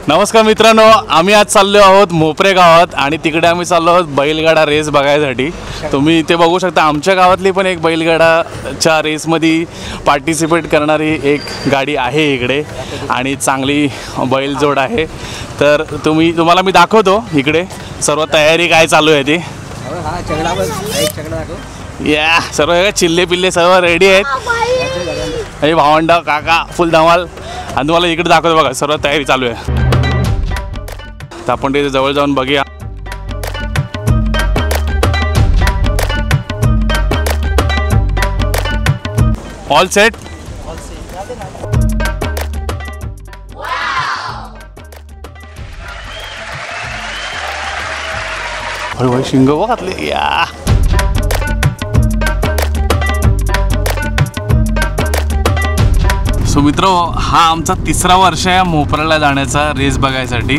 नमस्कार मित्रांनो, आम्ही आज चाललो आहोत मोपरे गावात आणि तिकडे आम्ही चाललो आहोत बैलगाडा रेस बघायसाठी। तुम्ही इथे बघू शकता आमच्या गावातली पण एक बैलगाडाच्या रेसमध्ये पार्टिसिपेट करणारी एक गाडी आहे इकडे आणि चांगली बैलजोड आहे। तर तुम्हाला मी दाखवतो इकडे सर्व तयारी काय चालू आहे ती। या सर्व चिल्ले पिल्ले सर्व रेडी आहेत। हे भावंडा काका फुल धमाल आणि तुम्हाला इकडे दाखवतो बघा सर्व तयारी चालू आहे। तर आपण तिथे जवळ जाऊन बघूया। All set. अरे भाई शिंग घातले या। सो मित्रो, हा आमचा तिसरा वर्ष आहे मोपराला जाण्याचा रेस बघायसाठी।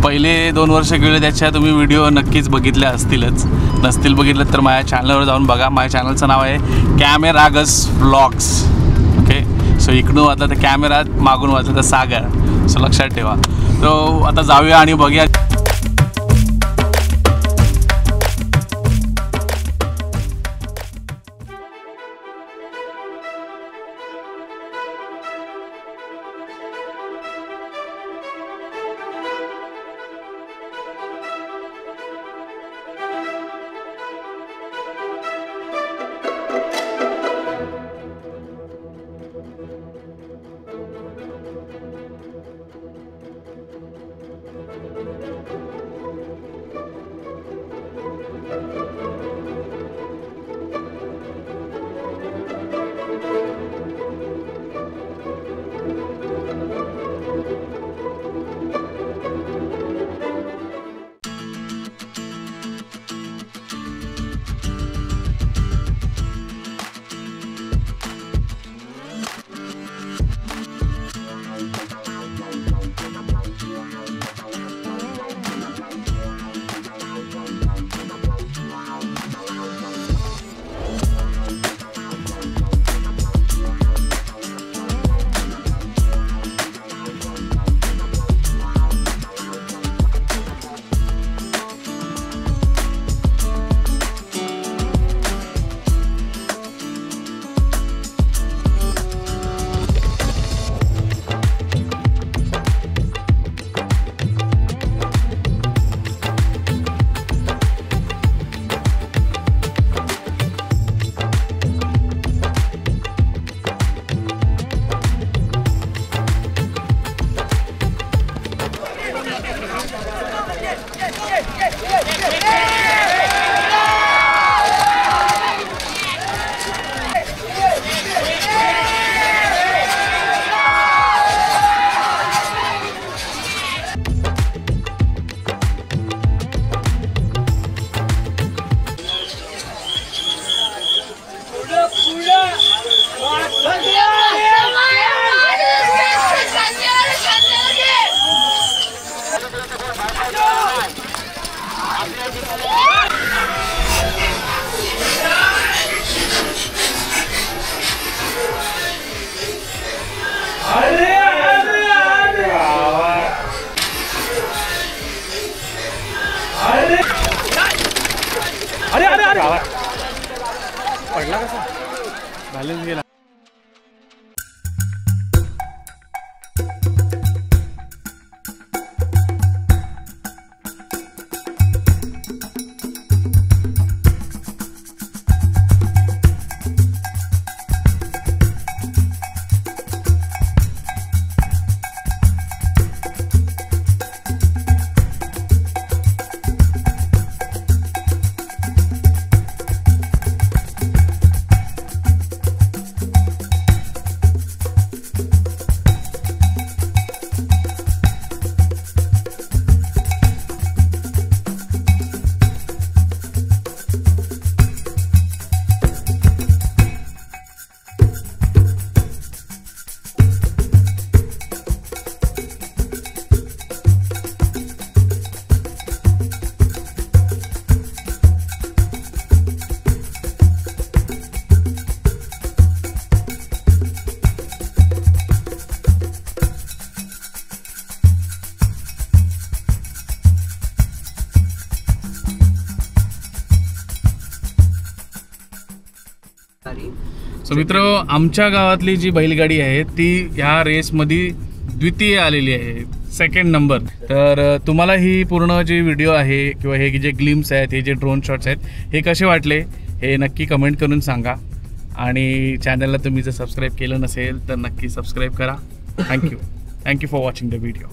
पहिले 2 वर्ष गेले त्याच्या तुम्ही व्हिडिओ नक्कीच बघितले असतीलच, नसतील बघितलं तर माझ्या चॅनलवर जाऊन बघा। माझ्या चॅनलचं नाव आहे कॅमेरागस व्लॉग्स। ओके, सो इकडून आता तर कॅमेरा, मागून वाजलं तर सागर, सो लक्षात ठेवा। तो आता जाऊया आणि बघूया। पडला कसा बॅलन्स गेला। सॉरी. सो मित्र, आमच्या गावातली जी बैलगाडी आहे ती ह्या रेसमध्ये द्वितीय आलेली आहे, सेकंड नंबर. तर तुम्हाला ही पूर्ण जी व्हिडिओ आहे किंवा हे जे ग्लिम्स आहेत, हे जे ड्रोन शॉट्स आहेत, हे कसे वाटले हे नक्की कमेंट करून सांगा. आणि चॅनलला तुम्ही जर सबस्क्राईब केलं नसेल तर नक्की सबस्क्राईब करा. Thank you for watching the video.